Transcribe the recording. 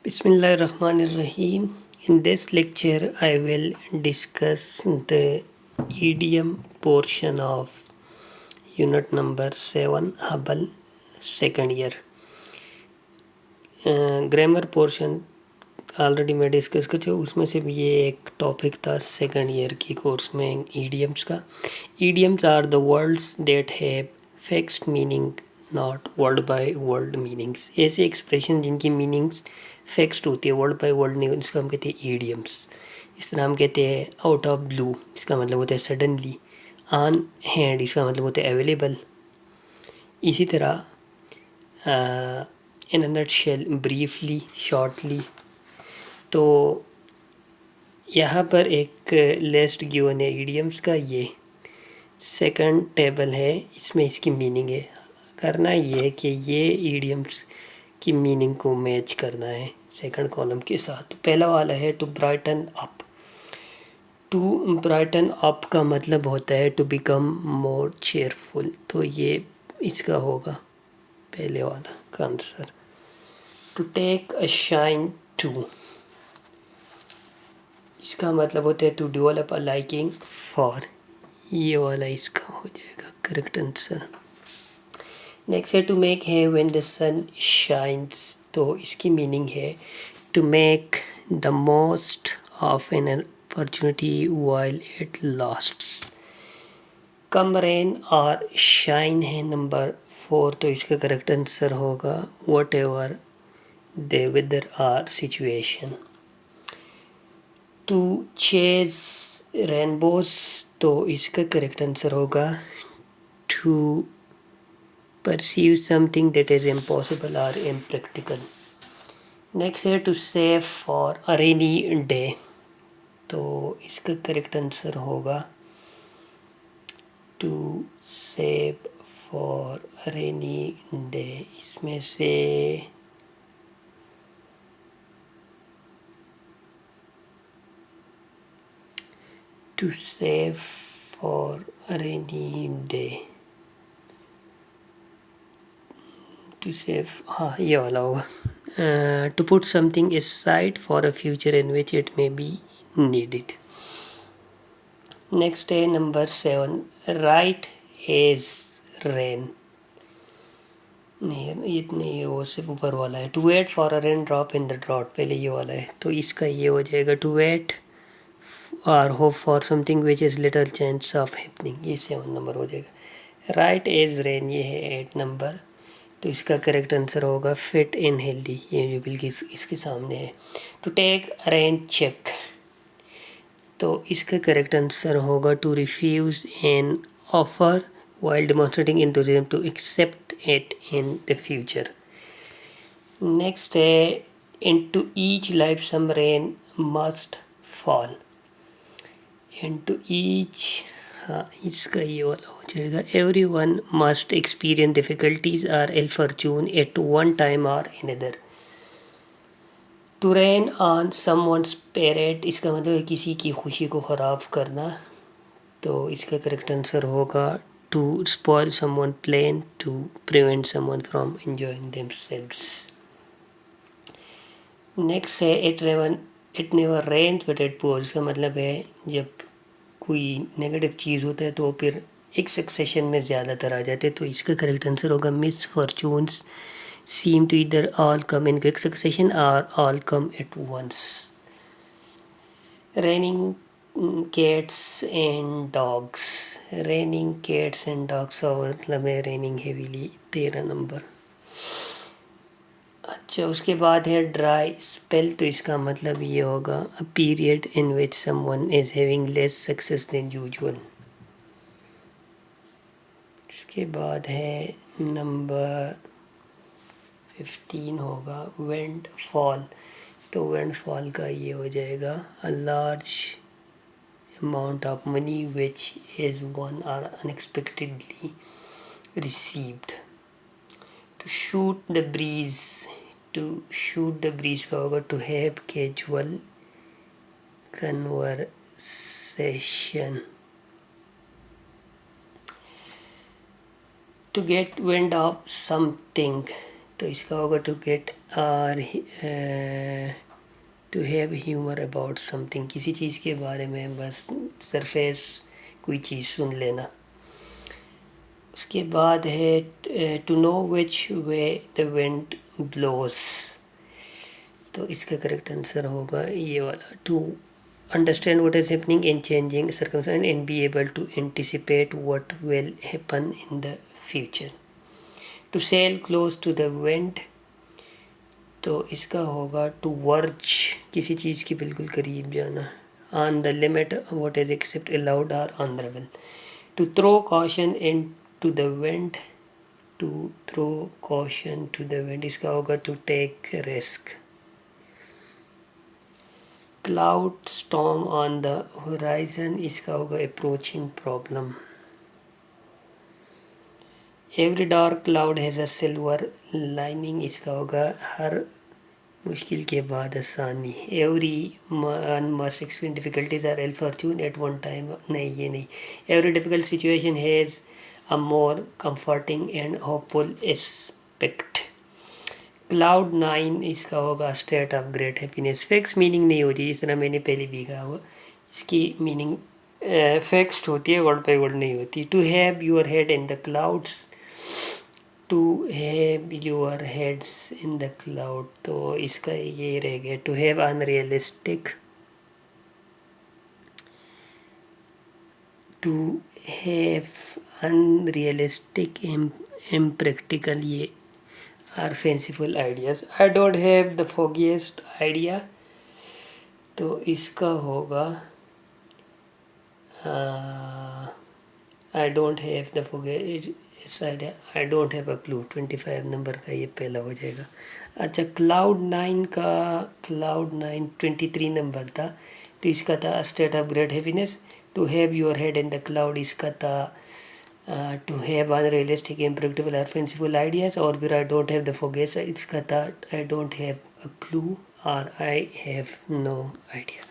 Bismillahirrahmanirrahim. In this lecture, I will discuss the idiom portion of unit number 7, Hubble, second year. Grammar portion already मैं discuss कर चुका, उसमें से भी ये एक टॉपिक था सेकंड ईयर की कोर्स में ईडियम्स का. Idioms are the words that have fixed meaning not word by word meanings. ऐसे एक्सप्रेशन जिनकी मीनिंग्स फिक्स्ड होती है, वर्ड बाय वर्ड नहीं, इसको हम कहते हैं ईडियम्स. इस तरह हम कहते हैं आउट ऑफ ब्लू, इसका मतलब होता है सडनली. ऑन हैंड, इसका मतलब होता है अवेलेबल. इसी तरह इन अ नटशेल, ब्रीफली, शॉर्टली. तो यहाँ पर एक लिस्ट गिवन है ईडियम्स का. ये सेकंड टेबल है, इसमें इसकी मीनिंग है. करना ये है कि ये ईडियम्स की मीनिंग को मैच करना है सेकंड कॉलम के साथ. तो पहला वाला है to brighten up. To brighten up का मतलब होता है टू बिकम मोर चेयरफुल. तो ये इसका होगा पहले वाला का answer. To take a shine to, इसका मतलब होता है to develop a liking for. ये वाला इसका हो जाएगा करेक्ट आंसर. नेक्स्ट है टू मेक है व्हेन द सन शाइन्स. तो इसकी मीनिंग है to make the most of an opportunity while it lasts. Come rain और शाइन है नंबर 4. तो इसका करेक्ट आंसर होगा whatever the weather or situation. To chase rainbows, तो इसका करेक्ट आंसर होगा to perceive something that is impossible और impractical. Next है to save for a rainy day. तो इसका करेक्ट आंसर होगा to save for rainy day. इसमें से to save for rainy day, to save, हाँ ये वाला होगा. To put something aside for a future in which it may be needed. Next है नंबर 7, राइट एज रेन. नहीं ये वो सिर्फ ऊपर वाला है. To wait for a rain drop in the drought, पहले ये वाला है. तो इसका ये हो जाएगा टू वेट और hope for something which is little chance of happening. ये 7 नंबर हो जाएगा. राइट एज रेन ये है 8 नंबर. तो इसका करेक्ट आंसर होगा फिट इन हेल्दी. ये जो बिल्कुल इसके सामने है. To take rain check. तो इसका करेक्ट आंसर होगा to refuse an offer while demonstrating enthusiasm to accept it in the future. Next है into each life some rain must fall. into each, हाँ इसका ये वाला हो जाएगा everyone must experience difficulties or ill fortune at one time or another. to rain on someone's parade, इसका मतलब है किसी की खुशी को ख़राब करना. तो इसका करेक्ट आंसर होगा to spoil someone plan to prevent someone from enjoying themselves. Next है it never rains but it pours. इसका मतलब है जब कोई नेगेटिव चीज़ होता है तो फिर एक सक्सेशन में ज़्यादातर आ जाते हैं. तो इसका करेक्ट आंसर होगा misfortunes seem to either all come in quick succession और all come at once. Raining cats and dogs. Raining cats and dogs का मतलब है रेनिंग हेवीली, 13 नंबर. अच्छा उसके बाद है ड्राई स्पेल. तो इसका मतलब ये होगा a period in which someone is having less success than usual. उसके बाद है नंबर 15 होगा विंड फॉल. तो विंड फॉल का ये हो जाएगा a large amount of money which is won or unexpectedly received. to shoot the breeze. to shoot the breeze का होगा to have casual conversation. to get wind of something. तो इसका होगा to get और to have humour about something, किसी चीज़ के बारे में बस सरफेस कोई चीज़ सुन लेना। उसके बाद है to know which way the wind blows, तो इसका करेक्ट आंसर होगा ये वाला, to understand what is happening in changing circumstances and be able to anticipate what will happen in the future. To sail close to the wind, तो इसका होगा to verge, किसी चीज़ के बिल्कुल करीब जाना। On the limit what is accept allowed or on the level. To throw caution into the wind, to throw caution to the wind, इसका होगा to take risk. Cloud storm on the horizon, इसका होगा approaching problem. Every dark cloud has a silver lining, इसका होगा हर मुश्किल के बाद आसानी। Every one must experience difficulties or ill fortune at one time, नहीं ये नहीं। Every difficult situation has a more comforting and hopeful aspect. Cloud 9 इसका होगा state of great happiness. Fix meaning नहीं होती, जिस तरह मैंने पहले भी कहा हुआ, इसकी मीनिंग फिक्स्ड होती है, वर्ड बाई वर्ड नहीं होती। To have your head in the clouds, to have your heads in the cloud, तो इसका ये रह गया to have unrealistic, to have unrealistic impractical, ये or fanciful ideas. I don't have the foggiest idea, तो इसका होगा I don't have the foggiest idea, I don't have a clue. 25 number का ये पहला हो जाएगा। अच्छा, क्लाउड 9 23 नंबर था, तो इसका था state of great happiness. To have your head in the cloud, इसका था टू हैव अनरियलिस्टिक इम्प्रैक्टिकल और फेंसीफुल आइडियाज। और फिर आई डोंट हैव द फोगेस, इसका था आई डोंट हैव अ क्लू और आई हैव नो आइडिया।